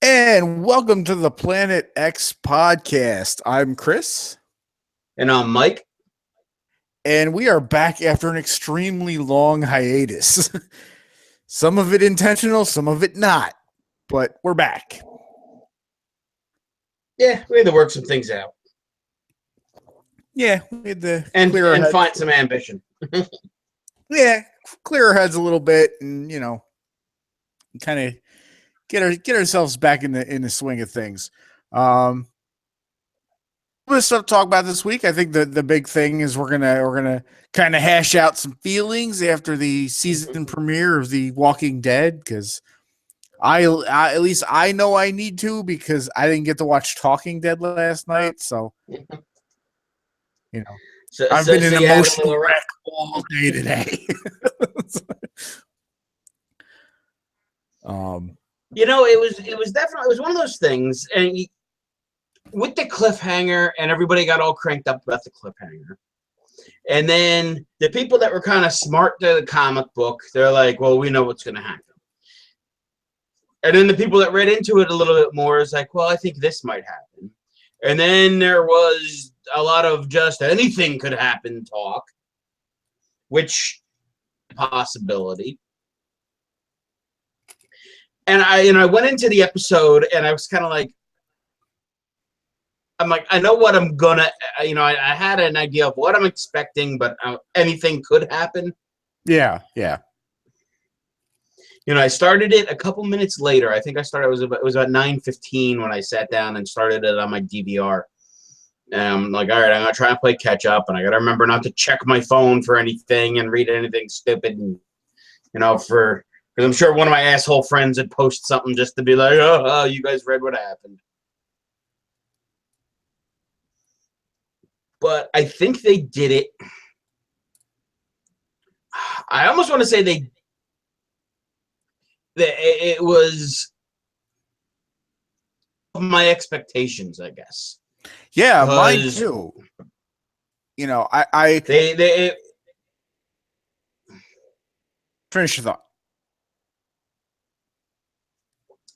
And welcome to the Planet X podcast. I'm Chris. And I'm Mike. And we are back after an extremely long hiatus. Some of it intentional, some of it not. But we're back. Yeah, we had to work some things out. Yeah, we had to and heads. Find some ambition. Yeah, clear our heads a little bit and, kind of get ourselves back in the swing of things. Stuff to talk about this week. I think the big thing is we're gonna kind of hash out some feelings after the season premiere of The Walking Dead, because I at least I know I need to, because I didn't get to watch Talking Dead last night, so I've been an emotional wreck all day today. It was definitely one of those things, and with the cliffhanger, and everybody got all cranked up about the cliffhanger. And then the people that were kind of smart to the comic book, they're like, well, we know what's going to happen. And then the people that read into it a little bit more is like, well, I think this might happen. And then there was a lot of just anything could happen talk, which possibility. And I went into the episode and I was kind of like, I know what I'm gonna, I had an idea of what I'm expecting, but anything could happen. Yeah. I started it a couple minutes later. I think it was about 9:15 when I sat down and started it on my DVR. And I'm like, all right, I'm gonna try and play catch up, and I gotta remember not to check my phone for anything and read anything stupid, and because I'm sure one of my asshole friends would post something just to be like, oh, you guys read what happened. But I think they did it. I almost want to say it was my expectations, I guess. Yeah, mine too. They finish your thought.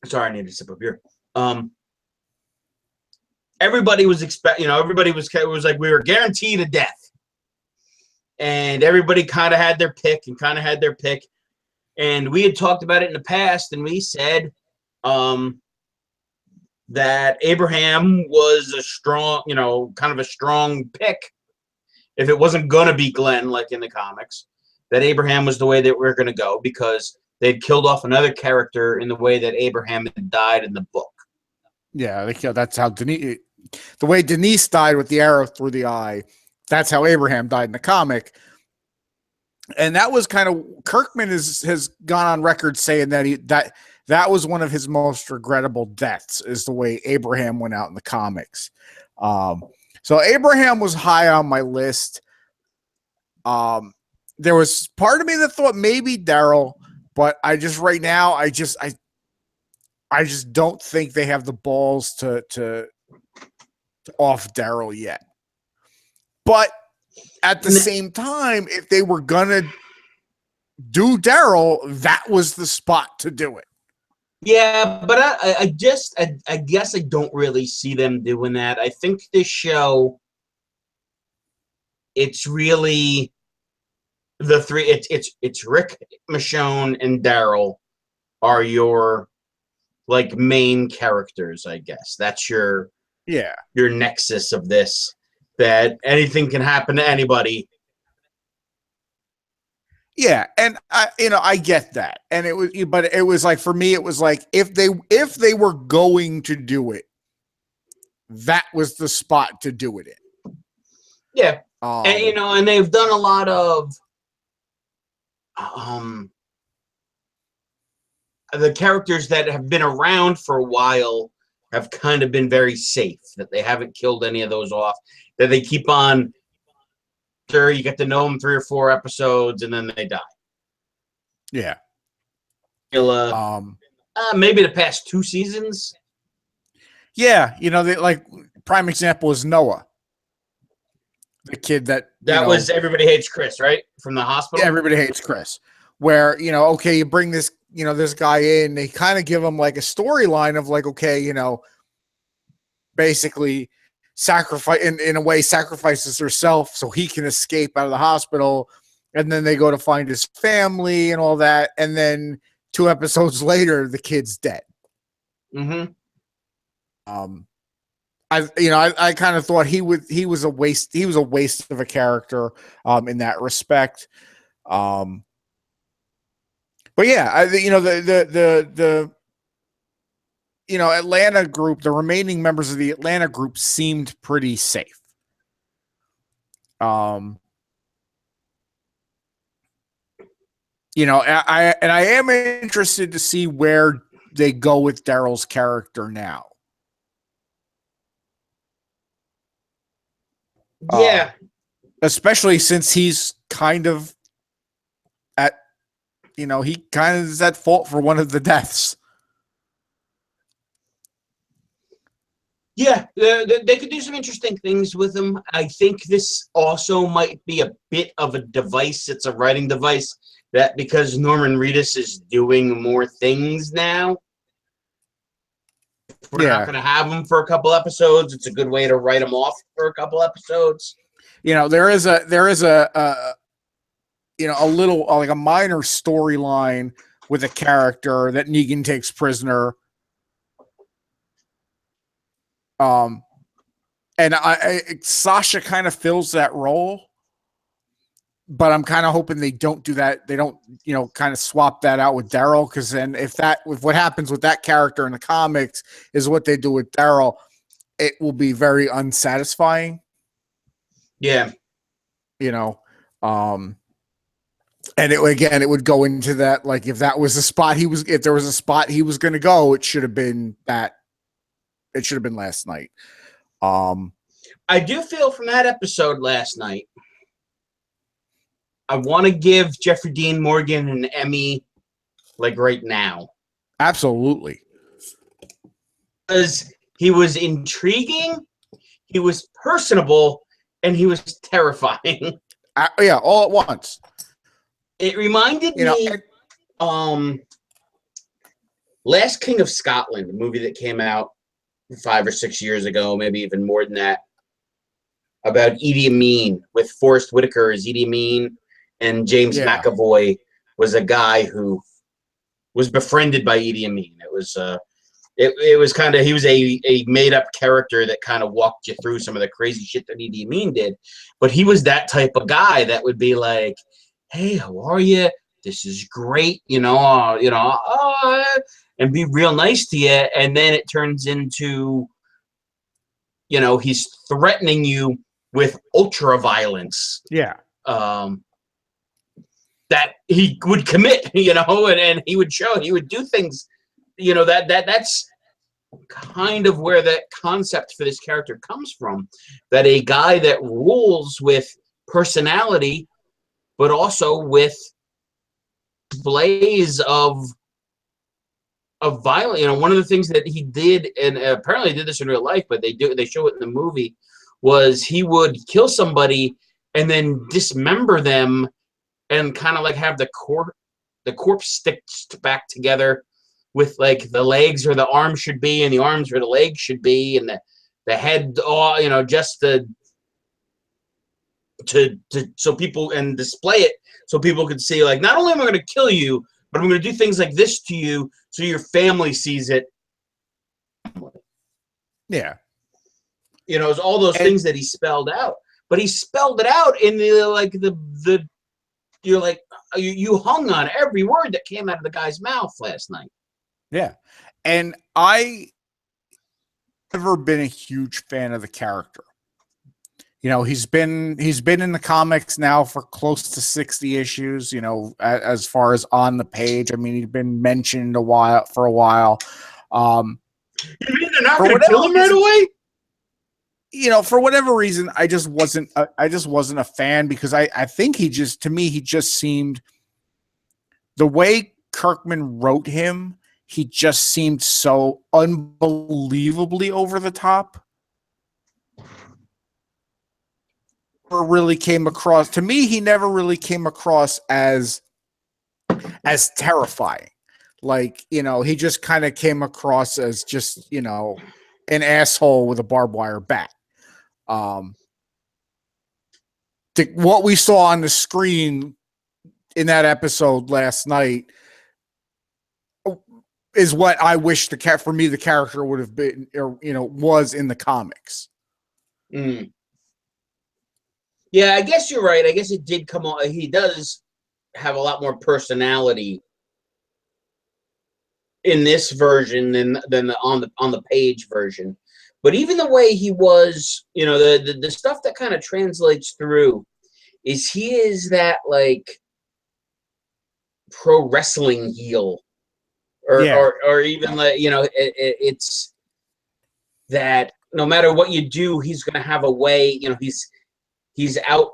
Sorry, I need to sip of beer. Everybody was everybody was like, we were guaranteed a death, and everybody kind of had their pick. And we had talked about it in the past, and we said that Abraham was a strong, kind of a strong pick. If it wasn't gonna be Glenn like in the comics, that Abraham was the way that we're gonna go, because they'd killed off another character in the way that Abraham had died in the book. Yeah, that's how the way Denise died with the arrow through the eye. That's how Abraham died in the comic. And that was kind of, Kirkman has gone on record saying that that was one of his most regrettable deaths, is the way Abraham went out in the comics. So Abraham was high on my list. There was part of me that thought maybe Daryl, but I just don't think they have the balls to off Daryl yet. But at the same time, if they were gonna do Daryl, that was the spot to do it. Yeah, but I guess I don't really see them doing that. I think this show, it's really the three. It's Rick, Michonne, and Daryl are your main characters. I guess that's your nexus of this. That anything can happen to anybody. Yeah, and I get that, and it was like, for me, it was like, if they were going to do it, that was the spot to do it in. Yeah, and they've done a lot of the characters that have been around for a while have kind of been very safe, that they haven't killed any of those off, that they keep on. Sure, you get to know them 3 or 4 episodes, and then they die. Yeah. Maybe the past 2 seasons. Yeah, prime example is Noah, the kid that was Everybody Hates Chris, right? From the hospital. Yeah, Everybody Hates Chris. Where, okay, you bring this this guy in. They kind of give him like a storyline of like, okay, basically sacrifice in a way sacrifices herself so he can escape out of the hospital, and then they go to find his family and all that, and then 2 episodes later the kid's dead. Mm-hmm. I kind of thought he was a waste of a character in that respect. But yeah, the Atlanta group, the remaining members of the Atlanta group seemed pretty safe. I am interested to see where they go with Daryl's character now. Yeah. Especially since he's kind of he kind of is at fault for one of the deaths. Yeah, they could do some interesting things with him. I think this also might be a bit of a device. It's a writing device that because Norman Reedus is doing more things now, we're not going to have him for a couple episodes. It's a good way to write him off for a couple episodes. There is a little like a minor storyline with a character that Negan takes prisoner. And Sasha kind of fills that role, but I'm kind of hoping they don't do that. They don't, kind of swap that out with Daryl, because then if what happens with that character in the comics is what they do with Daryl, it will be very unsatisfying. Yeah. And it would go into that, like if that was the spot if there was a spot he was going to go, it should have been that. It should have been last night. I do feel from that episode last night, I want to give Jeffrey Dean Morgan an Emmy, like right now. Absolutely. Because he was intriguing, he was personable, and he was terrifying. Yeah, all at once. It reminded me, Last King of Scotland, a movie that came out 5 or 6 years ago, maybe even more than that, about Idi Amin, with Forrest Whitaker as Idi Amin, and James McAvoy was a guy who was befriended by Idi Amin. It was it was kind of, he was a made up character that kind of walked you through some of the crazy shit that Idi Amin did, but he was that type of guy that would be like, "Hey, how are you? This is great," and be real nice to you, and then it turns into, he's threatening you with ultra violence. Yeah. That he would commit, and he would do things, that's kind of where that concept for this character comes from. That a guy that rules with personality, but also with displays of violence. One of the things that he did, and apparently did this in real life, but they show it in the movie, was he would kill somebody and then dismember them and kind of like have the corpse stitched back together with like the legs or the arms should be, and the arms where the legs should be, and the head, just to so people, and display it so people could see, like, not only am I going to kill you, but I'm going to do things like this to you so your family sees it. Yeah. It's all those things that he spelled out, but he spelled it out in you hung on every word that came out of the guy's mouth last night. Yeah. And I never been a huge fan of the character. He's been in the comics now for close to 60 issues, as far as on the page. I mean, he's been mentioned for a while. You mean they're not going to kill him right away? For whatever reason, I just wasn't a fan, because I think he just seemed, the way Kirkman wrote him, he just seemed so unbelievably over the top. Really came across to me, he never really came across as terrifying. like, you know, he just kind of came across as just, you know, an asshole with a barbed wire bat. What we saw on the screen in that episode last night is what I wish for me the character would have been, or, you know, was in the comics. Mm. Yeah, I guess you're right. I guess it did come on. He does have a lot more personality in this version than on the page version. But even the way he was, you know, the stuff that kind of translates through is he is that like pro wrestling heel, or even like, you know, it's that no matter what you do, he's going to have a way. You know, he's out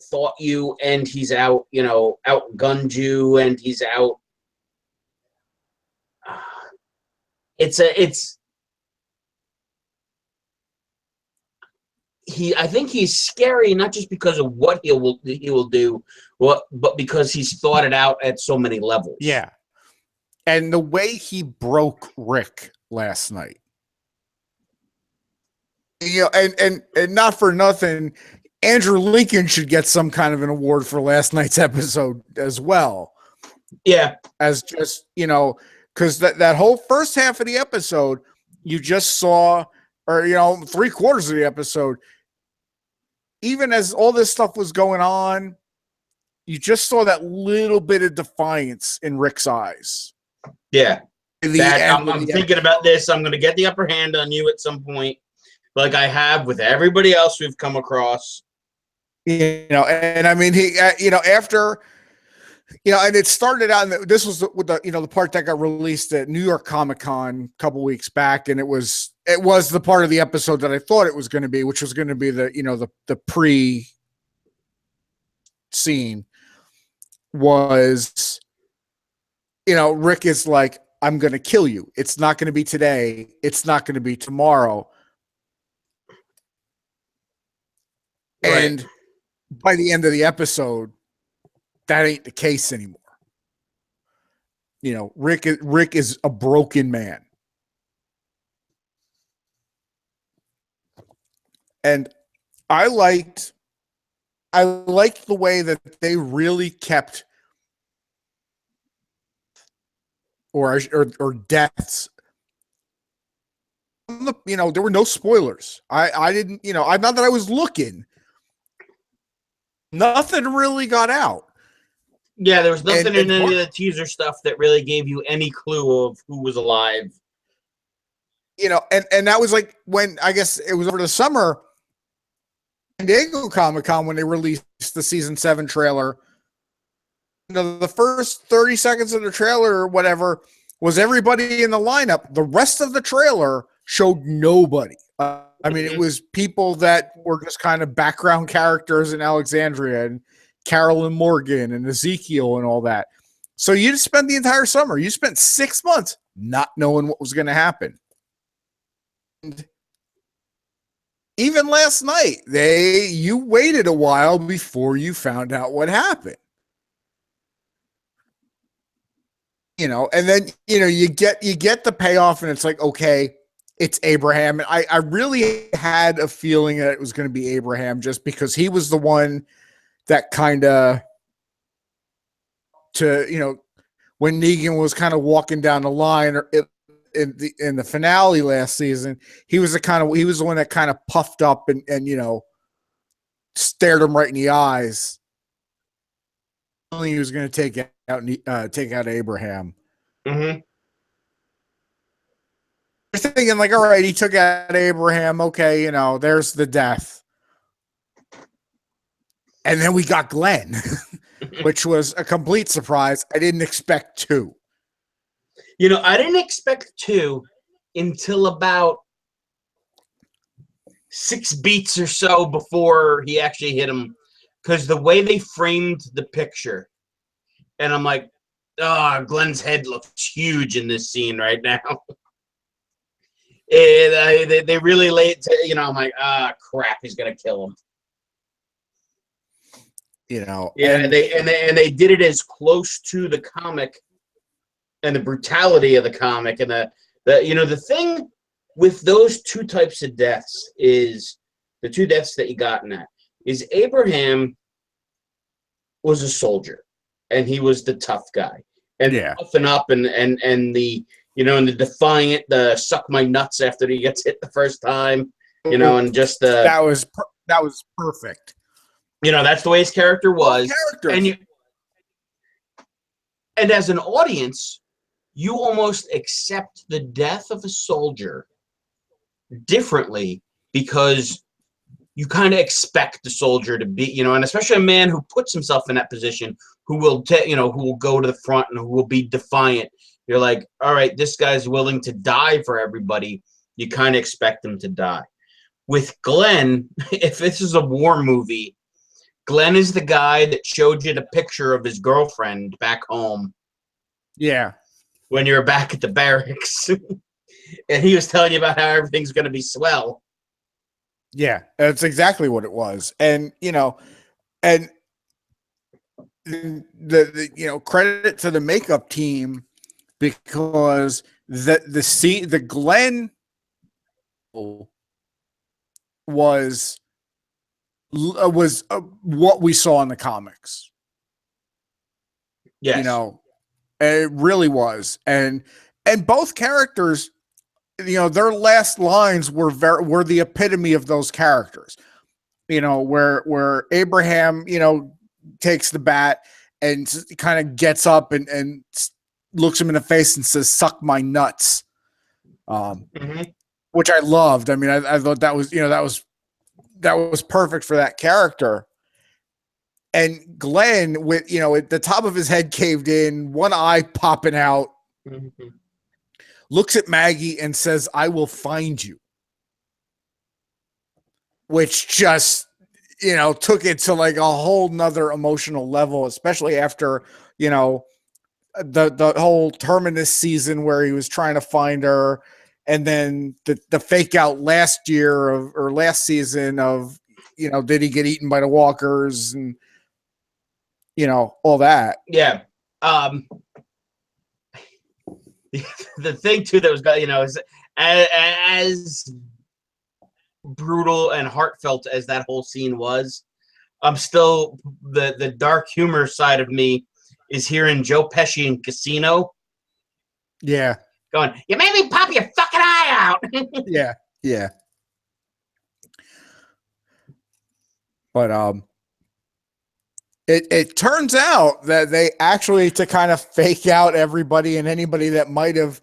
thought you, and he's out, you know, outgunned you, and he's out. I think he's scary not just because of what he will do, but because he's thought it out at so many levels. Yeah. And the way he broke Rick last night. You know, and not for nothing, Andrew Lincoln should get some kind of an award for last night's episode as well. Yeah. As just, you know, because that whole first half of the episode, you just saw, or, you know, 3/4 of the episode, even as all this stuff was going on, you just saw that little bit of defiance in Rick's eyes. Yeah. I'm thinking about this. I'm going to get the upper hand on you at some point, like I have with everybody else we've come across. You know, and I mean, he, you know, after, you know, and it started out, this was with the, you know, the part that got released at New York Comic Con a couple weeks back. And it was the part of the episode that I thought it was going to be, which was going to be the, you know, the pre scene was, you know, Rick is like, I'm going to kill you. It's not going to be today. It's not going to be tomorrow. Right. And by the end of the episode, that ain't the case anymore. You know, Rick is a broken man. And I liked the way that they really kept or deaths. You know, there were no spoilers. I didn't, you know, I not that I was looking. Nothing really got out. Yeah, there was nothing in any of the teaser stuff that really gave you any clue of who was alive. You know, and that was like when, I guess it was over the summer, San Diego Comic-Con, when they released the season 7 trailer. You know, the first 30 seconds of the trailer or whatever was everybody in the lineup. The rest of the trailer showed nobody. I mean, it was people that were just kind of background characters in Alexandria, and Carolyn Morgan and Ezekiel and all that. So you just spent the entire summer. You spent 6 months not knowing what was going to happen. And even last night, you waited a while before you found out what happened. You know, and then, you know, you get the payoff, and it's like, okay, it's Abraham. And I really had a feeling that it was going to be Abraham, just because he was the one that kind of, to, you know, when Negan was kind of walking down the line in the finale last season, he was the one that kind of puffed up and, you know, stared him right in the eyes. He was going to take out Abraham. Mm-hmm. You're thinking like, all right, he took out Abraham. Okay, you know, there's the death. And then we got Glenn, which was a complete surprise. I didn't expect 2. You know, I didn't expect 2 until about 6 beats or so before he actually hit him, because the way they framed the picture, and I'm like, oh, Glenn's head looks huge in this scene right now. They really laid, you know, I'm like, crap, he's gonna kill him. You know, yeah, and they did it as close to the comic and the brutality of the comic, and the thing with those two types of deaths is the two deaths that you got in that is Abraham was a soldier, and he was the tough guy, and toughen up, and the and the defiant, the suck my nuts after he gets hit the first time, and just that was perfect. That's the way his character was, and as an audience, you almost accept the death of a soldier differently because you kind of expect the soldier to be, and especially a man who puts himself in that position, who will go to the front and who will be defiant. You're like, all right, this guy's willing to die for everybody. You kind of expect him to die. With Glenn, if this is a war movie, Glenn is the guy that showed you the picture of his girlfriend back home. Yeah. When you're back at the barracks. And he was telling you about how everything's going to be swell. Yeah, that's exactly what it was. And, and the credit to the makeup team, because the Glenn was what we saw in the comics. Yes. It really was. And both characters, their last lines were the epitome of those characters. Where Abraham, takes the bat and kind of gets up and looks him in the face and says, "Suck my nuts," which I loved. I mean, I thought that was, that was perfect for that character. And Glenn, with at the top of his head caved in, one eye popping out, looks at Maggie and says, "I will find you," which just took it to like a whole nother emotional level, especially after the whole Terminus season where he was trying to find her, and then the fake out last season of did he get eaten by the walkers, and all that. Yeah. The thing too that was, is as brutal and heartfelt as that whole scene was, I'm still the dark humor side of me is hearing Joe Pesci in Casino. Yeah. Going, "You made me pop your fucking eye out." Yeah. Yeah. But it turns out that they actually, to kind of fake out everybody and anybody that might have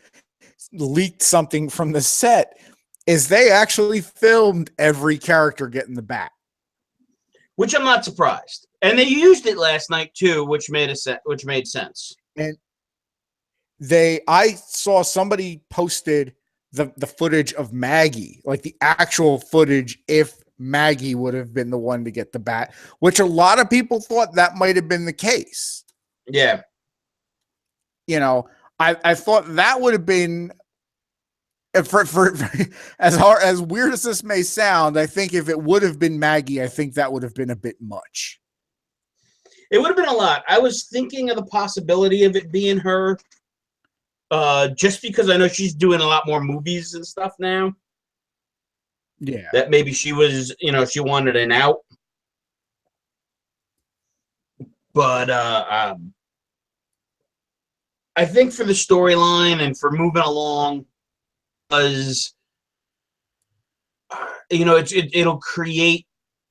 leaked something from the set, is they actually filmed every character getting the bat. Which I'm not surprised. And they used it last night too, which made sense. And I saw somebody posted the footage of Maggie, like the actual footage, if Maggie would have been the one to get the bat, which a lot of people thought that might have been the case. Yeah. I thought that would have been, for as weird as this may sound, I think if it would have been Maggie, I think that would have been a bit much. It would have been a lot. I was thinking of the possibility of it being her, just because I know she's doing a lot more movies and stuff now. Yeah. That maybe she was, she wanted an out. But I think for the storyline and for moving along, because it'll create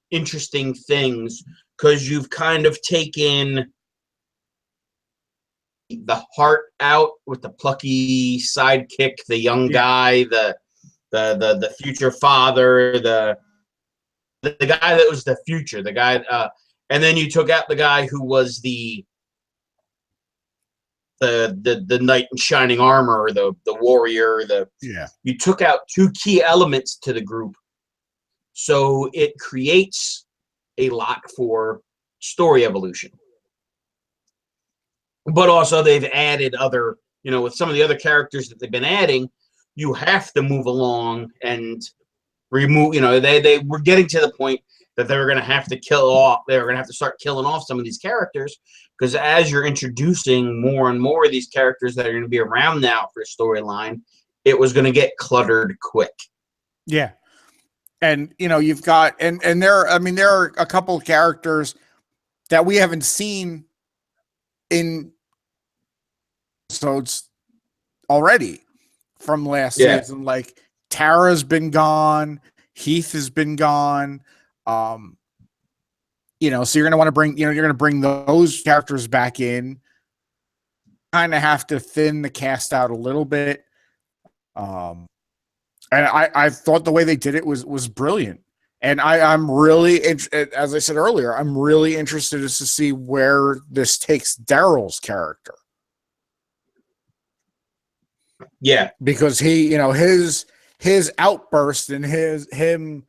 interesting things, because you've kind of taken the heart out with the plucky sidekick, the young guy, the future father, the guy that was the future, the guy, and then you took out the guy who was the knight in shining armor, or the warrior. You took out two key elements to the group, so it creates a lot for story evolution. But also they've added other, with some of the other characters that they've been adding, you have to move along and remove, they were getting to the point that they were going to have to kill off. They were going to have to start killing off some of these characters, because as you're introducing more and more of these characters that are going to be around now for a storyline, it was going to get cluttered quick. Yeah. And, you know, you've got, and there, I mean, there are a couple of characters that we haven't seen in episodes already from last season. Like Tara's been gone. Heath has been gone. You know, so you're going to want to bring, you know, you're going to bring those characters back in, kind of have to thin the cast out a little bit. And I thought the way they did it was brilliant. And I'm really, as I said earlier, I'm really interested to see where this takes Daryl's character. Yeah. Because he, you know, his outburst and him,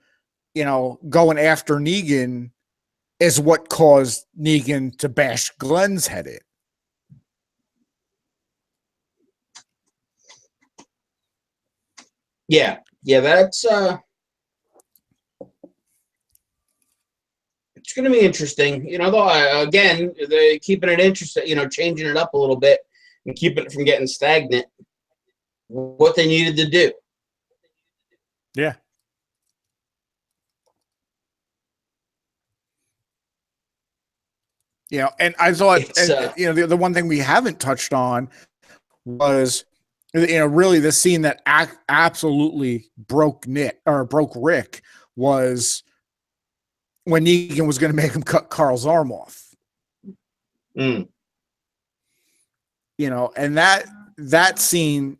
you know, going after Negan is what caused Negan to bash Glenn's head in. Yeah. Yeah, that's it's going to be interesting. You know, though, again, they're keeping it interesting, you know, changing it up a little bit and keeping it from getting stagnant. What they needed to do. Yeah. You know, and I thought, you know, the one thing we haven't touched on was, you know, really the scene that absolutely broke Rick was when Negan was going to make him cut Carl's arm off. You know, and that scene,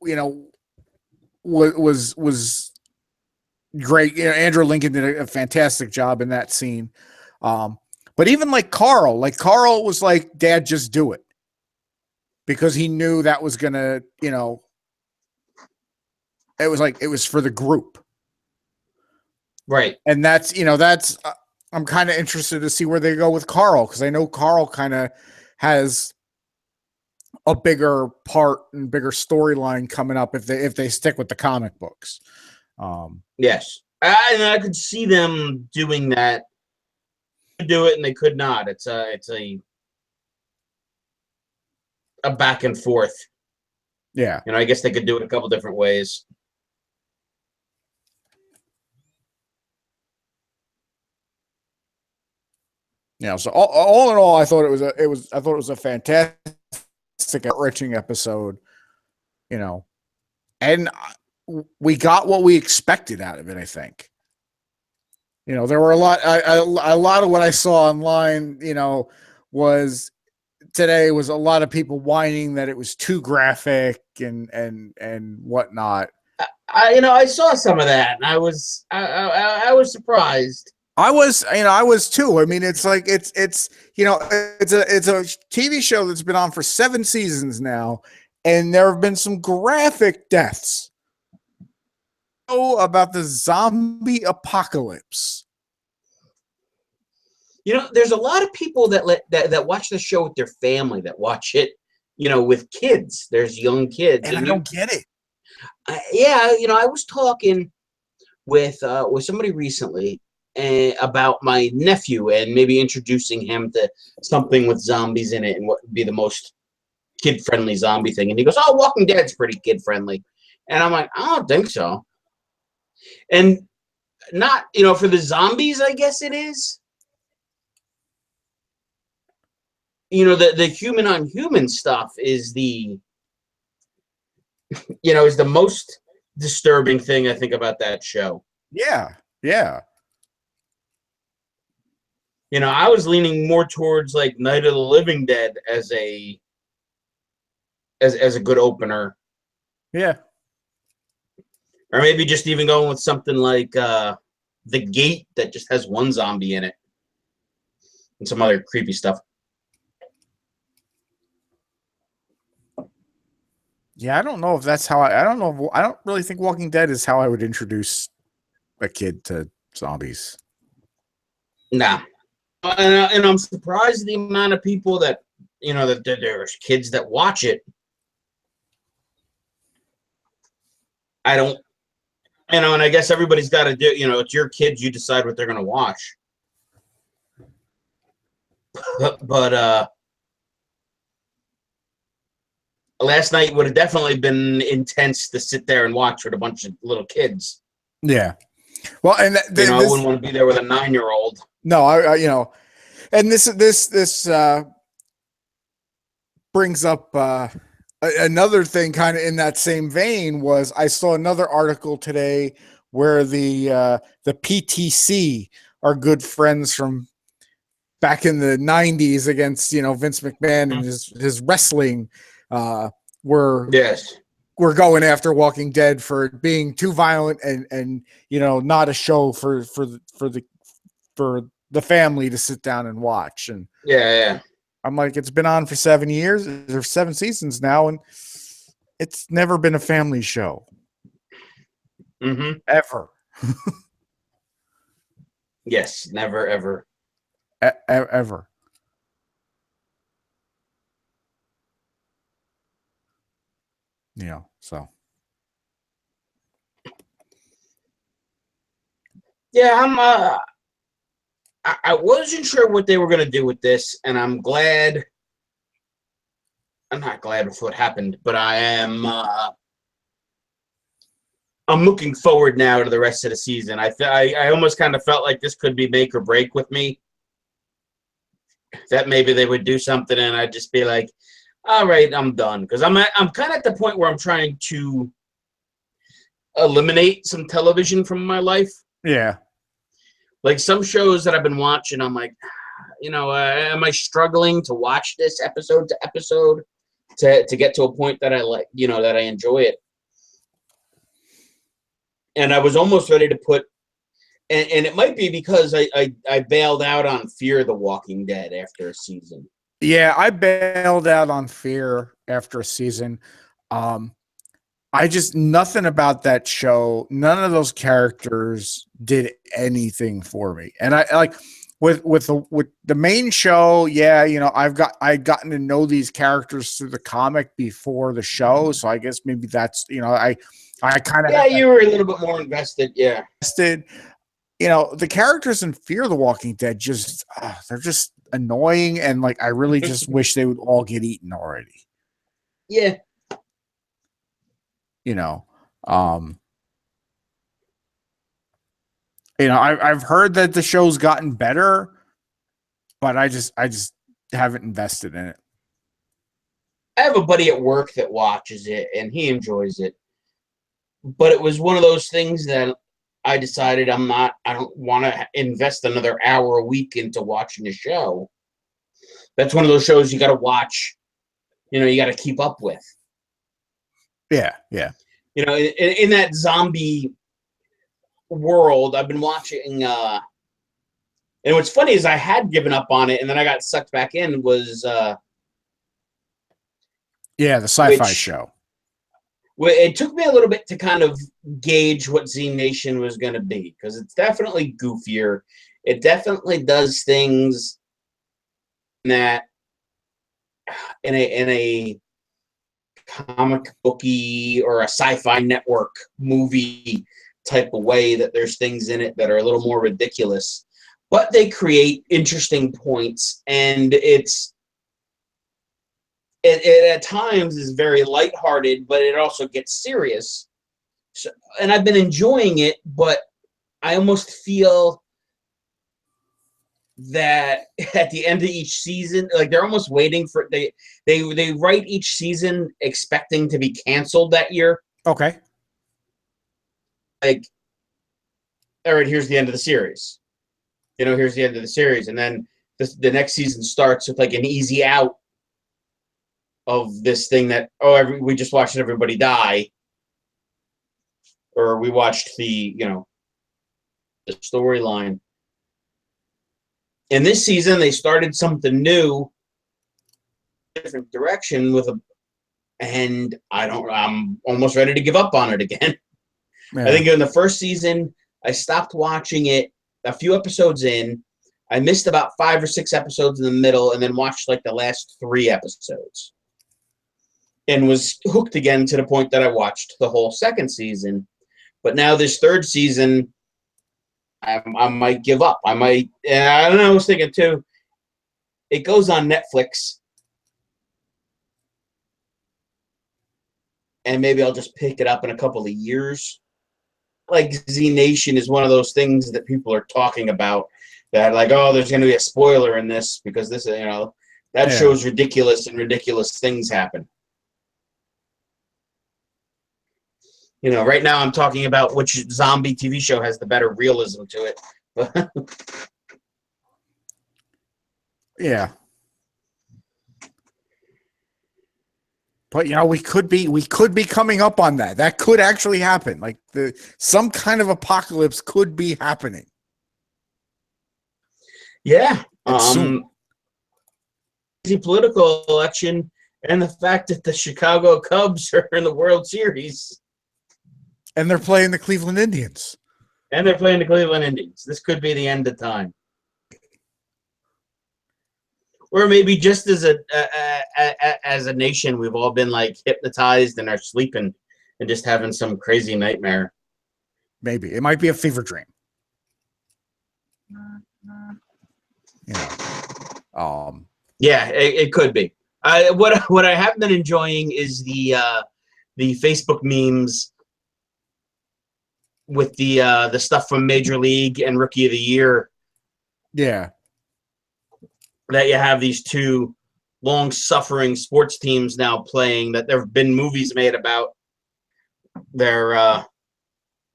you know, was great. You know, Andrew Lincoln did a fantastic job in that scene. But even like Carl was like, Dad, just do it. Because he knew that was going to, you know, it was for the group. Right. And that's, you know, I'm kind of interested to see where they go with Carl. Cause I know Carl kind of has a bigger part and bigger storyline coming up if they stick with the comic books. Yes. And I could see them doing that. Do it and they could not. It's a back and forth. Yeah. You know, I guess they could do it a couple different ways. Yeah. So all in all, I thought it was a fantastic, enriching episode. You know, and we got what we expected out of it. I think. You know, there were a lot of what I saw online. You know, today was a lot of people whining that it was too graphic and whatnot. I saw some of that, and I was surprised. I was too. I mean, it's like it's you know, it's a TV show that's been on for 7 seasons now, and there have been some graphic deaths. About the zombie apocalypse. You know, there's a lot of people that watch the show with their family, that watch it, you know, with kids. There's young kids, and I don't get it. Yeah, you know, I was talking with somebody recently about my nephew and maybe introducing him to something with zombies in it and what would be the most kid-friendly zombie thing. And he goes, "Oh, Walking Dead's pretty kid-friendly," and I'm like, "I don't think so." And not, you know, for the zombies, I guess it is. You know, the human on human stuff is the, you know, is the most disturbing thing I think about that show. Yeah. Yeah. You know, I was leaning more towards like Night of the Living Dead as a good opener. Yeah. Or maybe just even going with something like The Gate that just has one zombie in it. And some other creepy stuff. Yeah, I don't know if that's how I don't know. I don't really think Walking Dead is how I would introduce a kid to zombies. Nah. And I'm surprised the amount of people that, you know, that there's kids that watch it. I don't, you know, and I guess everybody's got to do, you know, it's your kids, you decide what they're going to watch. but last night would have definitely been intense to sit there and watch with a bunch of little kids. Yeah. Well, and I wouldn't want to be there with a 9-year-old. No, and this brings up another thing kind of in that same vein. Was I saw another article today where the PTC are good friends from back in the 90s against Vince McMahon and his wrestling were going after Walking Dead for being too violent and not a show for the family to sit down and watch. And I'm like, it's been on for 7 years or 7 seasons now, and it's never been a family show. Ever. Yes, never, ever. Ever. So. Yeah, I wasn't sure what they were going to do with this, and I'm glad. I'm not glad with what happened, but I am. I'm looking forward now to the rest of the season. I almost kind of felt like this could be make or break with me. That maybe they would do something, and I'd just be like, "All right, I'm done," because I'm kind of at the point where I'm trying to eliminate some television from my life. Yeah. Like some shows that I've been watching, I'm like, am I struggling to watch this episode to episode to get to a point that I like, that I enjoy it? And I was almost ready to put, and it might be because I bailed out on Fear the Walking Dead after a season. Yeah, I bailed out on Fear after a season. I just nothing about that show. None of those characters did anything for me. And I like with the main show. Yeah, I'd gotten to know these characters through the comic before the show, so I guess maybe that's I kind of you were a little bit more invested. Yeah, invested. The characters in Fear the Walking Dead just they're just annoying, and like I really just wish they would all get eaten already. Yeah. I've heard that the show's gotten better, but I just haven't invested in it. I have a buddy at work that watches it and he enjoys it, but it was one of those things that I decided I don't want to invest another hour a week into watching a show. That's one of those shows you got to watch, you got to keep up with. Yeah. In that zombie world, I've been watching. And what's funny is I had given up on it, and then I got sucked back in. Was the sci-fi show. Well, it took me a little bit to kind of gauge what Z Nation was going to be because it's definitely goofier. It definitely does things that in a comic booky or a sci-fi network movie type of way, that there's things in it that are a little more ridiculous, but they create interesting points, and it at times is very lighthearted, but it also gets serious. So, and I've been enjoying it, but I almost feel that at the end of each season, like they're almost waiting for they write each season expecting to be canceled that year. Okay. Like, all right, here's the end of the series. Here's the end of the series, and then the next season starts with like an easy out of this thing that we just watched everybody die, or we watched the storyline. In this season, they started something new, different direction and I'm almost ready to give up on it again. Yeah. I think in the first season, I stopped watching it a few episodes in. I missed about 5 or 6 episodes in the middle, and then watched like the last 3 episodes, and was hooked again to the point that I watched the whole second season. But now this third season, I might give up. I don't know. I was thinking too, it goes on Netflix, and maybe I'll just pick it up in a couple of years. Like Z Nation is one of those things that people are talking about that like, oh, there's going to be a spoiler in this because this, that show's ridiculous and ridiculous things happen. Right now I'm talking about which zombie TV show has the better realism to it. Yeah. But we could be coming up on that. That could actually happen. Like some kind of apocalypse could be happening. Yeah. Soon. The political election and the fact that the Chicago Cubs are in the World Series. And they're playing the Cleveland Indians. This could be the end of time. Or maybe just as a nation, we've all been like hypnotized and are sleeping and just having some crazy nightmare. Maybe it might be a fever dream. Yeah, it could be. What I have been enjoying is the Facebook memes with the stuff from Major League and Rookie of the Year. Yeah. That you have these two long-suffering sports teams now playing, that there have been movies made about their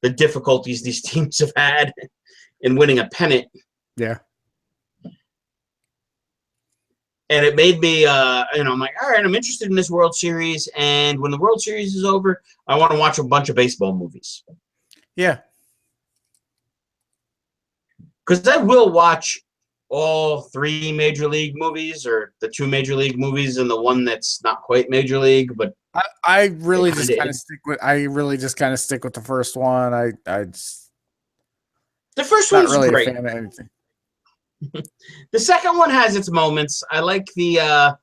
the difficulties these teams have had in winning a pennant. Yeah. And it made me, I'm like, all right, I'm interested in this World Series, and when the World Series is over, I want to watch a bunch of baseball movies. Yeah. Because I will watch all 3 Major League movies, or the 2 Major League movies and the one that's not quite Major League, but I really just kind of stick with the first one. The first one's not really great. A fan of anything. The second one has its moments. I like the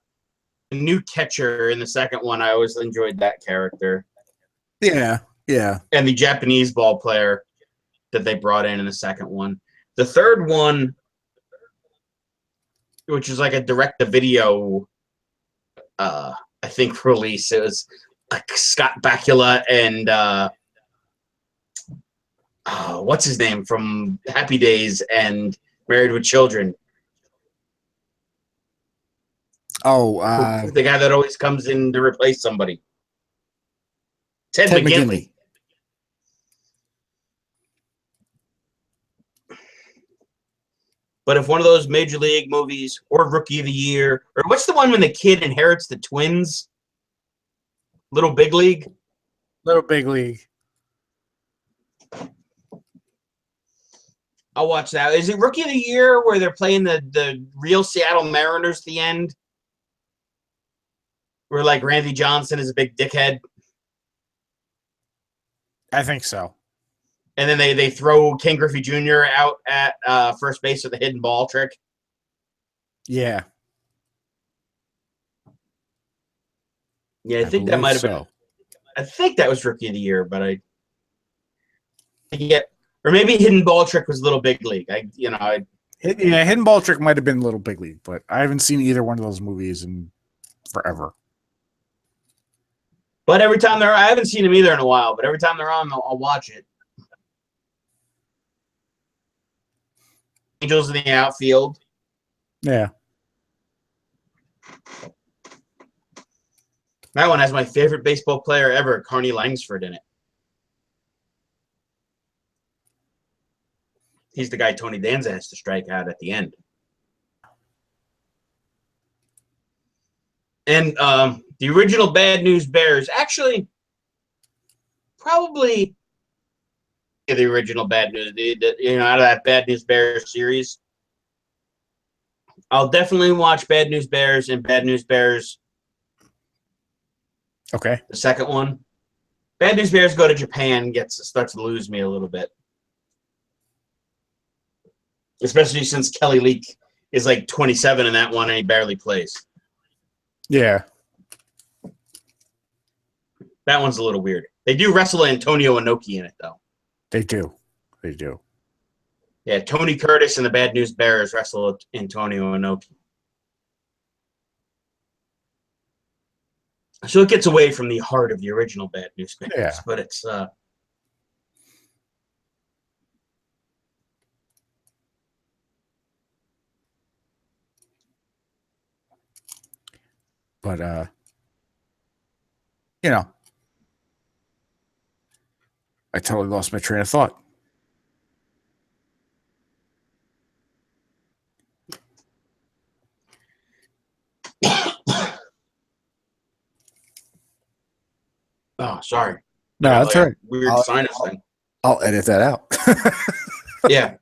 new catcher in the second one. I always enjoyed that character. Yeah, yeah. And the Japanese ball player that they brought in the second one. The third one, which is like a direct-to-video, I think, release. It was like Scott Bakula and what's his name from Happy Days and Married with Children. Oh, the guy that always comes in to replace somebody. Ted McGinley. But if one of those Major League movies or Rookie of the Year, or what's the one when the kid inherits the twins? Little Big League? Little Big League. I'll watch that. Is it Rookie of the Year where they're playing the real Seattle Mariners at the end? Where like Randy Johnson is a big dickhead? I think so. And then they throw Ken Griffey Jr. out at first base with a hidden ball trick. Yeah. Yeah, I think that might have been. I think that was Rookie of the Year, but I get, or maybe hidden ball trick was Little Big League. Hidden ball trick might have been Little Big League, but I haven't seen either one of those movies in forever. But every time I haven't seen them either in a while, but every time they're on, I'll watch it. Angels in the Outfield. Yeah. That one has my favorite baseball player ever, Carney Langsford, in it. He's the guy Tony Danza has to strike out at the end. And the original Bad News Bears, actually, probably the original Bad News, out of that Bad News Bears series. I'll definitely watch Bad News Bears and Bad News Bears. Okay. The second one. Bad News Bears go to Japan, starts to lose me a little bit. Especially since Kelly Leak is like 27 in that one and he barely plays. Yeah. That one's a little weird. They do wrestle Antonio Inoki in it, though. They do. They do. Yeah, Tony Curtis and the Bad News Bears wrestle Antonio Inoki. So it gets away from the heart of the original Bad Newspapers, Yeah. but it's But you know, I totally lost my train of thought. oh, sorry. No, I got that's like all a right. weird sinus thing. I'll edit that out. Yeah.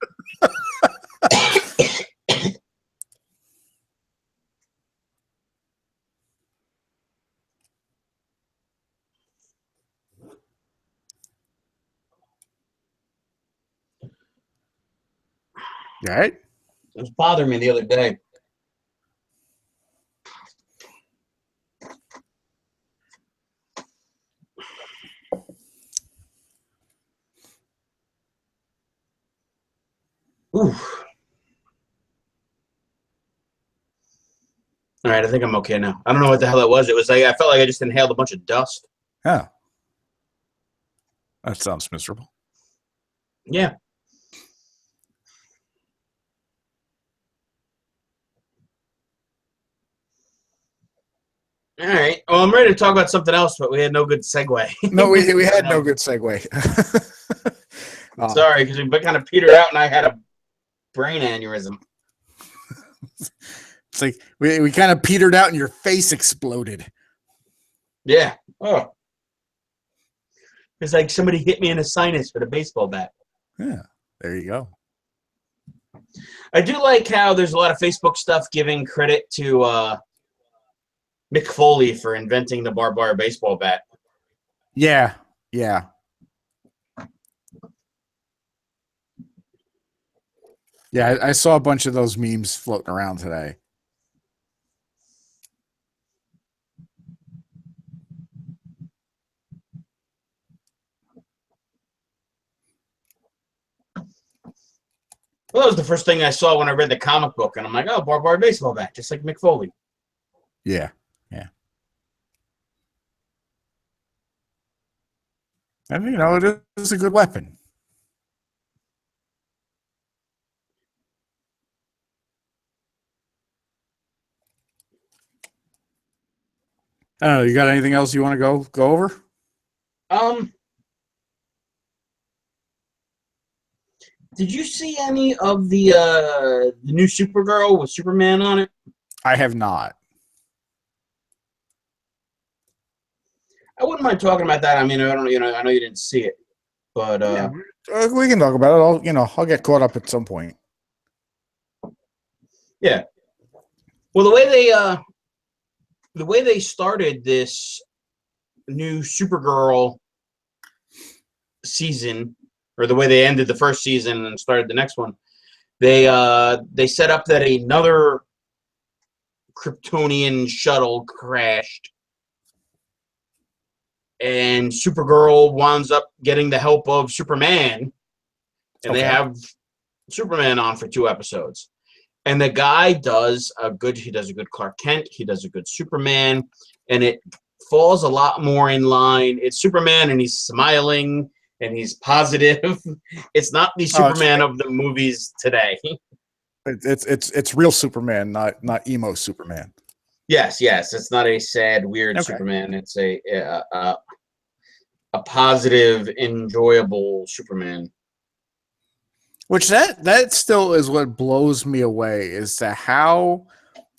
All right. It was bothering me the other day. Ooh. All right, I think I'm okay now. I don't know what the hell it was. It was like I felt like I just inhaled a bunch of dust. Oh, that sounds miserable. Yeah. All right. Well, I'm ready to talk about something else, but we had no good segue. No, we had no good segue. Sorry, because we kind of petered out, and I had a brain aneurysm. It's like we kind of petered out, and your face exploded. Yeah. Oh. It's like somebody hit me in the sinus with a baseball bat. Yeah, there you go. I do like how there's a lot of Facebook stuff giving credit to Mick Foley for inventing the barbed wire baseball bat. Yeah, yeah. Yeah, I saw a bunch of those memes floating around today. Well, that was the first thing I saw when I read the comic book, and I'm like, oh, barbed wire baseball bat, just like Mick Foley. Yeah, yeah. And, it is a good weapon. I don't know. You got anything else you want to go over? Did you see any of the new Supergirl with Superman on it? I have not. I wouldn't mind talking about that. I mean, I don't, I know you didn't see it, but Yeah, we can talk about it. I'll get caught up at some point. yeah. Well, the way they started this new Supergirl season, or the way they ended the first season and started the next one, they set up that another Kryptonian shuttle crashed, and Supergirl winds up getting the help of Superman, and they have Superman on for 2 episodes. And the guy does a good Clark Kent, he does a good Superman, and it falls a lot more in line. It's Superman, and he's smiling, and he's positive. It's not the Superman of the movies today. It's real Superman, not emo Superman. Yes. It's not a sad, weird Superman. It's a positive, enjoyable Superman. Which that still is what blows me away, is to how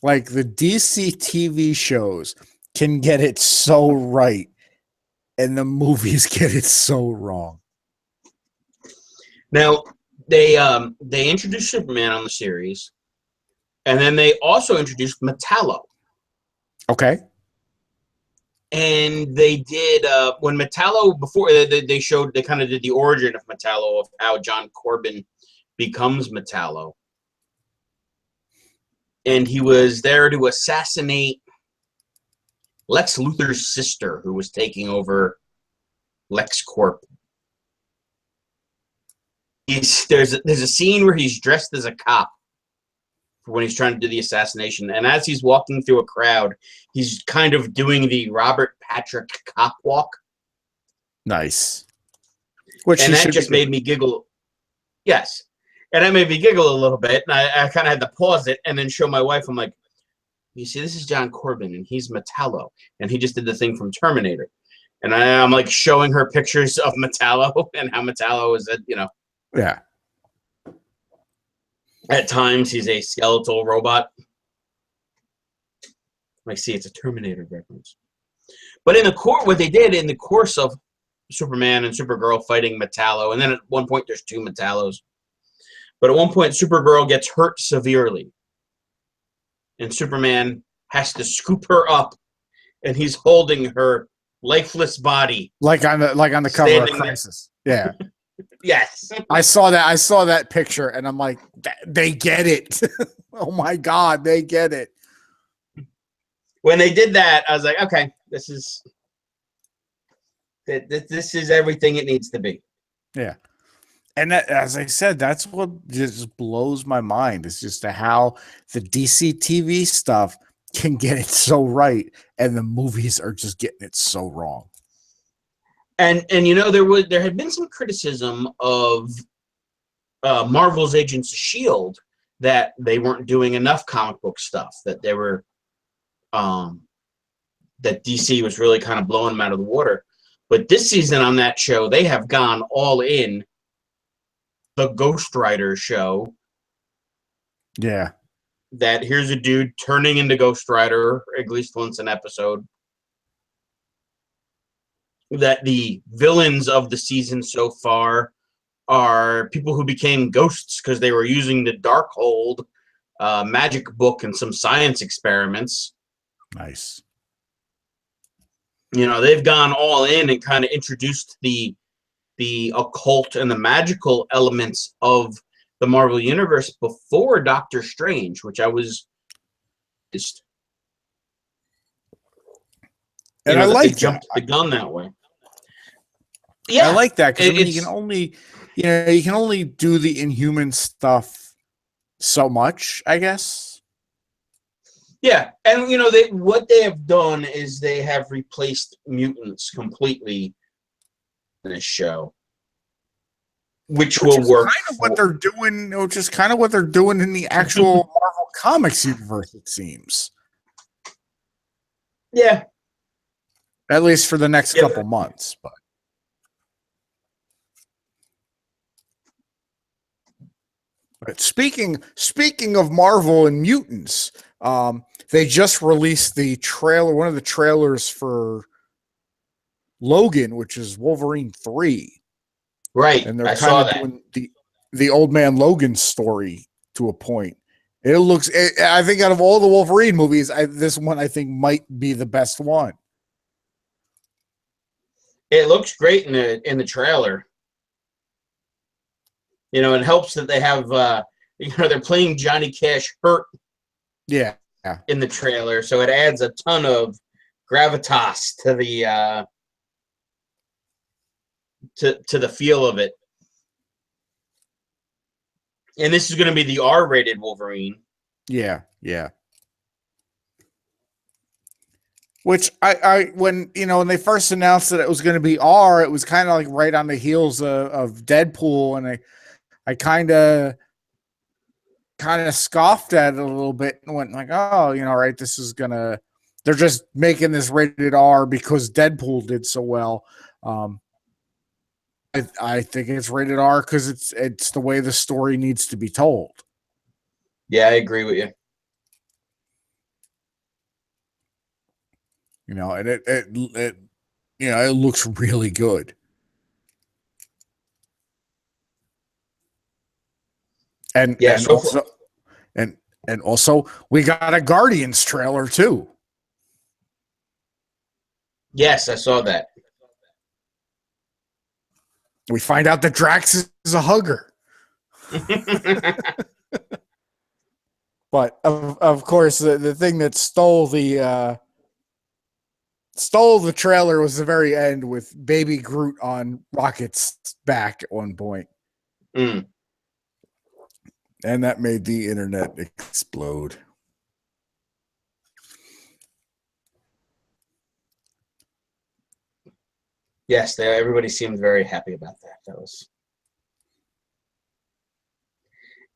like the DC TV shows can get it so right and the movies get it so wrong. Now they introduced Superman on the series, and then they also introduced Metallo. Okay. And they did when Metallo, before they kind of did the origin of Metallo, of how John Corbin becomes Metallo, and he was there to assassinate Lex Luthor's sister, who was taking over LexCorp. There's a scene where he's dressed as a cop when he's trying to do the assassination. And as he's walking through a crowd, he's kind of doing the Robert Patrick cop walk. Nice. Which and that just made me giggle. Yes. And that made me giggle a little bit. And I kind of had to pause it and then show my wife. I'm like, you see, this is John Corbin, and he's Metallo. And he just did the thing from Terminator. And I'm like showing her pictures of Metallo and how Metallo is, Yeah. At times he's a skeletal robot. Like, see, it's a Terminator reference. But in the what they did in the course of Superman and Supergirl fighting Metallo, and then at one point there's 2 Metallos. But at one point, Supergirl gets hurt severely. And Superman has to scoop her up, and he's holding her lifeless body. Like on the cover of Crisis. Yeah. Yes. I saw that picture, and I'm like, they get it. Oh my God, they get it. When they did that, I was like, okay, this is everything it needs to be. Yeah. And that, as I said, that's what just blows my mind. It's just how the DC TV stuff can get it so right, and the movies are just getting it so wrong. And there had been some criticism of Marvel's Agents of S.H.I.E.L.D. that they weren't doing enough comic book stuff, that they were that DC was really kind of blowing them out of the water. But this season on that show, they have gone all in. The Ghost Rider show. Yeah. That here's a dude turning into Ghost Rider at least once an episode. That the villains of the season so far are people who became ghosts because they were using the Darkhold magic book and some science experiments. Nice. They've gone all in and kind of introduced the occult and the magical elements of the Marvel Universe before Doctor Strange, which I was just... And I like jumped the gun that way. Yeah, I like that because you can only do the Inhuman stuff so much, I guess. Yeah, and what they have done is they have replaced mutants completely in this show, which will work. Kind of what they're doing, which is kind of what they're doing in the actual Marvel Comics universe. It seems. Yeah. At least for the next couple months, But speaking of Marvel and mutants, they just released the trailer, one of the trailers for Logan, which is Wolverine 3. Right. And they're kind of doing the old man Logan story to a point. It looks, I think out of all the Wolverine movies, this one I think might be the best one. It looks great in the trailer. It helps that they have, they're playing Johnny Cash hurt. Yeah. In the trailer, so it adds a ton of gravitas to the to the feel of it. And this is going to be the R-rated Wolverine. Yeah. Which I when they first announced that it was going to be R, it was kind of like right on the heels of Deadpool, and I kind of scoffed at it a little bit and went like, oh, right, this is gonna, they're just making this rated R because Deadpool did so well. I think it's rated R because it's the way the story needs to be told. Yeah, I agree with you. And it looks really good. And yeah, and also we got a Guardians trailer too. Yes, I saw that. We find out that Drax is a hugger. But of course the thing that stole the trailer was the very end with Baby Groot on Rocket's back at one point. Mm. And that made the internet explode. Yes, everybody seemed very happy about that.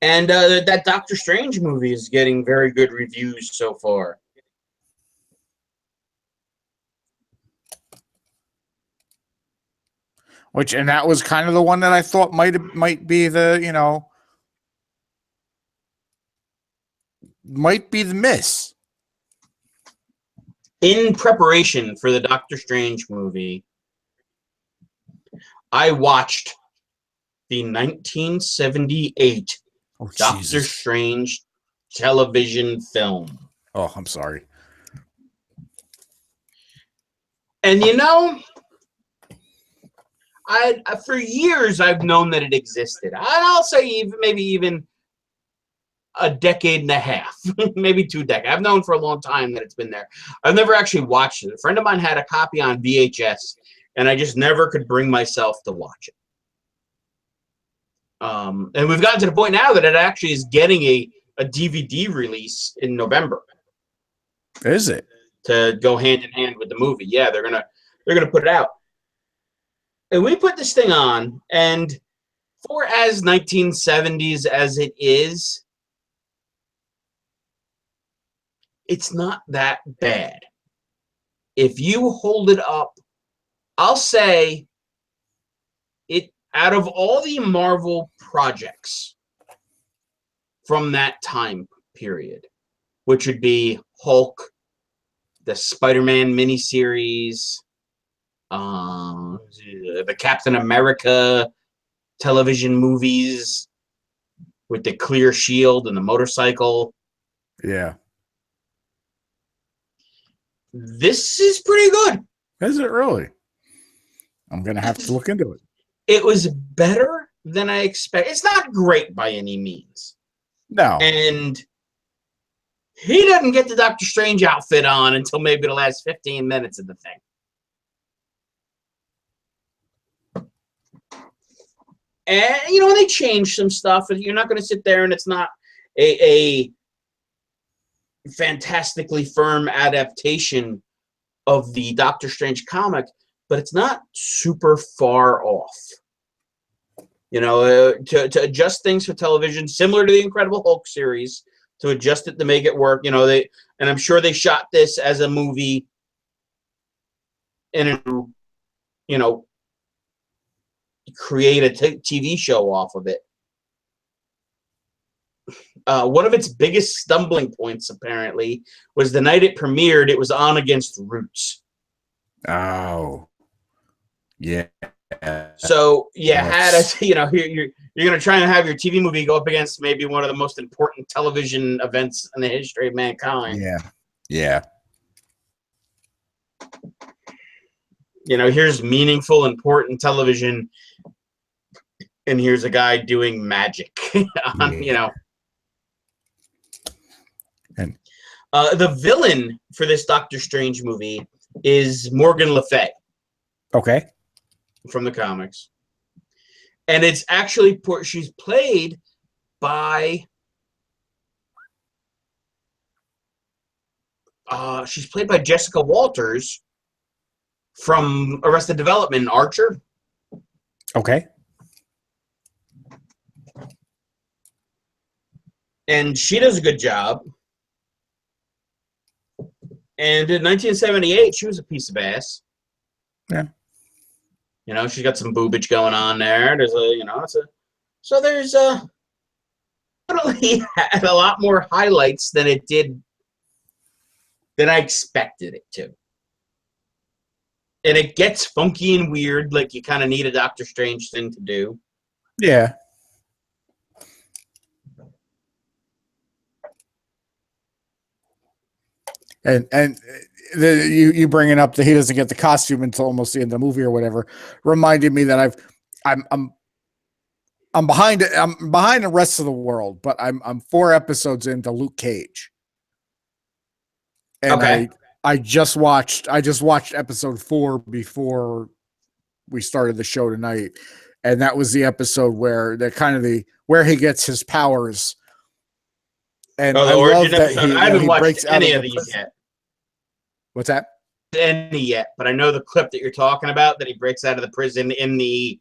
And that Doctor Strange movie is getting very good reviews so far. And that was kind of the one that I thought might be the, might be the miss. In preparation for the Doctor Strange movie, I watched the 1978 Doctor Strange television film. Oh, I'm sorry. And I for years I've known that it existed. I'll say maybe even a decade and a half, maybe 2 decades. I've known for a long time that it's been there. I've never actually watched it. A friend of mine had a copy on VHS, and I just never could bring myself to watch it. And we've gotten to the point now that it actually is getting a DVD release in November. Is it? To go hand in hand with the movie. Yeah, they're gonna put it out. And we put this thing on, and for as 1970s as it is, it's not that bad. If you hold it up, I'll say it, out of all the Marvel projects from that time period, which would be Hulk, the Spider-Man miniseries, the Captain America television movies with the clear shield and the motorcycle. Yeah. This is pretty good. Is it really? I'm going to have to look into it. It was better than I expected. It's not great by any means. No. And he doesn't get the Doctor Strange outfit on until maybe the last 15 minutes of the thing. And, they changed some stuff. You're not going to sit there and it's not a fantastically firm adaptation of the Doctor Strange comic, but it's not super far off. To adjust things for television, similar to the Incredible Hulk series, to adjust it to make it work. And I'm sure they shot this as a movie and, create a TV show off of it. One of its biggest stumbling points, apparently, was the night it premiered. It was on against Roots. Oh, yeah. So you had you're going to try and have your TV movie go up against maybe one of the most important television events in the history of mankind. Yeah, yeah. Here's meaningful, important television, and here's a guy doing magic. And the villain for this Doctor Strange movie is Morgan Le Fay. Okay. From the comics. And it's actually, she's played by Jessica Walters from Arrested Development, Archer. Okay. And she does a good job. And in 1978, she was a piece of ass. Yeah. She's got some boobage going on there. There's so there's definitely had a lot more highlights than it did, than I expected it to. And it gets funky and weird, like you kind of need a Doctor Strange thing to do. Yeah. And you bringing up that he doesn't get the costume until almost the end of the movie or whatever reminded me that I'm behind the rest of the world, but I'm 4 episodes into Luke Cage. And okay. I just watched episode 4 before we started the show tonight, and that was the episode where where he gets his powers. And The I love origin that episode. I haven't watched any of these yet. What's that? Any yet, but I know the clip that you're talking about, that he breaks out of the prison in the.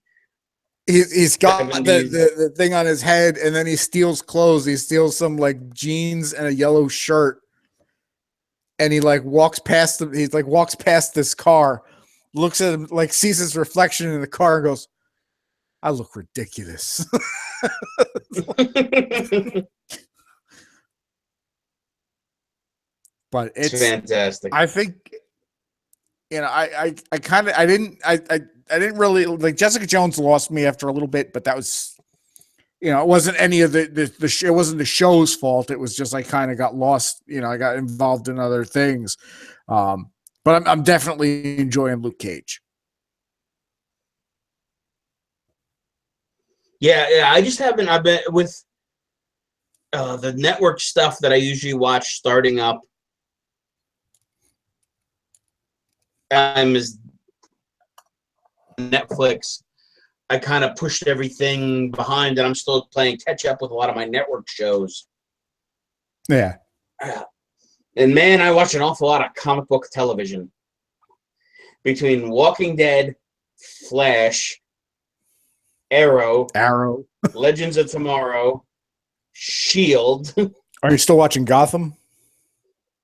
He's got the thing on his head, and then he steals clothes. He steals some like jeans and a yellow shirt, and he like walks past them. He like walks past this car, looks at him, like sees his reflection in the car, and goes, "I look ridiculous." But it's fantastic. I think, I didn't really like Jessica Jones lost me after a little bit, but that was, it wasn't any of it wasn't the show's fault. It was just I kind of got lost. I got involved in other things. But I'm definitely enjoying Luke Cage. Yeah. I just haven't. I've been with the network stuff that I usually watch starting up. As Netflix, I kind of pushed everything behind, and I'm still playing catch up with a lot of my network shows. Yeah. And man, I watch an awful lot of comic book television. Between Walking Dead, Flash, Arrow, Legends of Tomorrow, Shield. Are you still watching Gotham?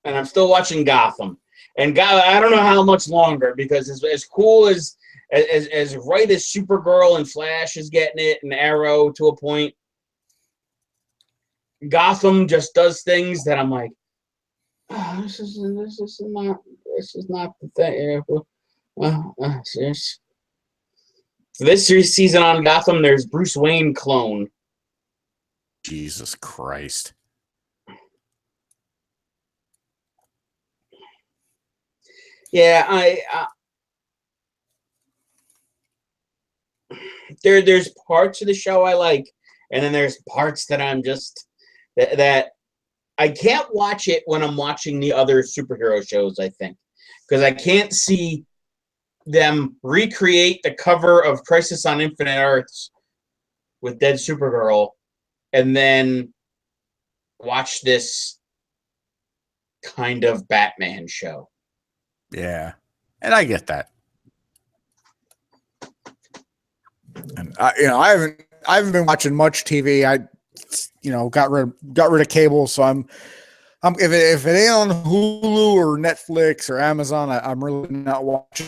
And I'm still watching Gotham. And I don't know how much longer, because as cool as right as Supergirl and Flash is getting it, and Arrow to a point, Gotham just does things that I'm like, oh, this is not the thing. This season on Gotham, there's Bruce Wayne clone. Jesus Christ. Yeah, there's parts of the show I like, and then there's parts that I'm just that I can't watch it when I'm watching the other superhero shows, I think, because I can't see them recreate the cover of Crisis on Infinite Earths with dead Supergirl and then watch this kind of Batman show. Yeah, and I get that. And I haven't been watching much TV. I got rid of cable, so I'm if it ain't on Hulu or Netflix or Amazon, I'm really not watching.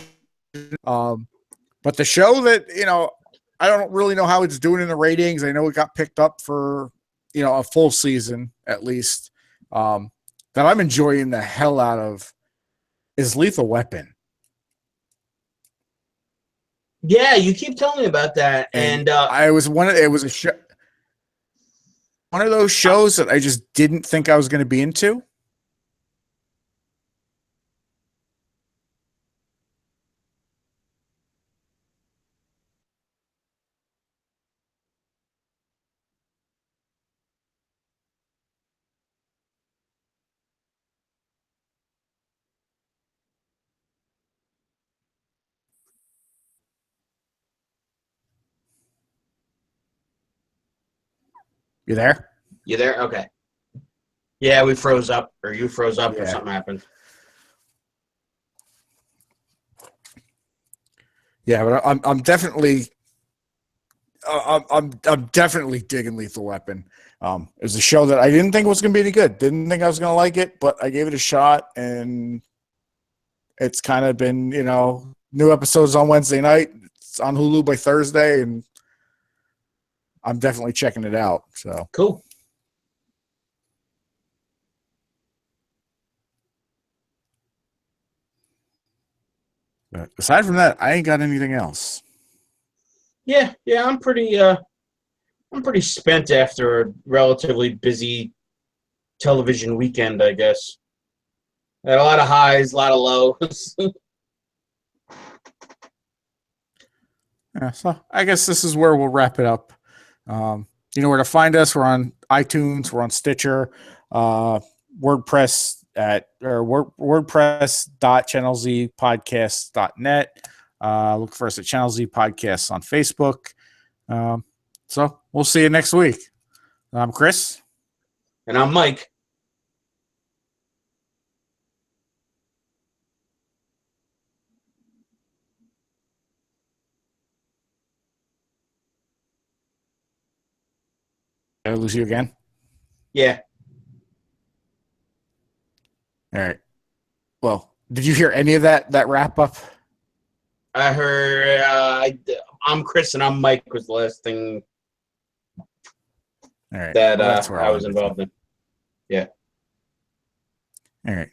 But the show that I don't really know how it's doing in the ratings. I know it got picked up for a full season at least. That I'm enjoying the hell out of is Lethal Weapon. Yeah, you keep telling me about that, and it was one of those shows that I just didn't think I was going to be into. You there? You there? Okay. Yeah, we froze up, or you froze up, or something happened. Yeah, but I'm definitely I'm definitely digging Lethal Weapon. It was a show that I didn't think was going to be any good. Didn't think I was going to like it, but I gave it a shot, and it's kind of been new episodes on Wednesday night. It's on Hulu by Thursday, and I'm definitely checking it out. So cool. But aside from that, I ain't got anything else. Yeah, I'm pretty spent after a relatively busy television weekend, I guess. Had a lot of highs, a lot of lows. Yeah, so I guess this is where we'll wrap it up. You know where to find us. We're on iTunes. We're on Stitcher, WordPress WordPress.channelzpodcast.net. Look for us at Channel Z Podcasts on Facebook. So we'll see you next week. I'm Chris. And I'm Mike. Did I lose you again? Yeah. All right. Well, did you hear any of that wrap up? I heard I'm Chris and I'm Mike was the last thing All right. that Well, that's where I was wanted to- involved in. Yeah. All right.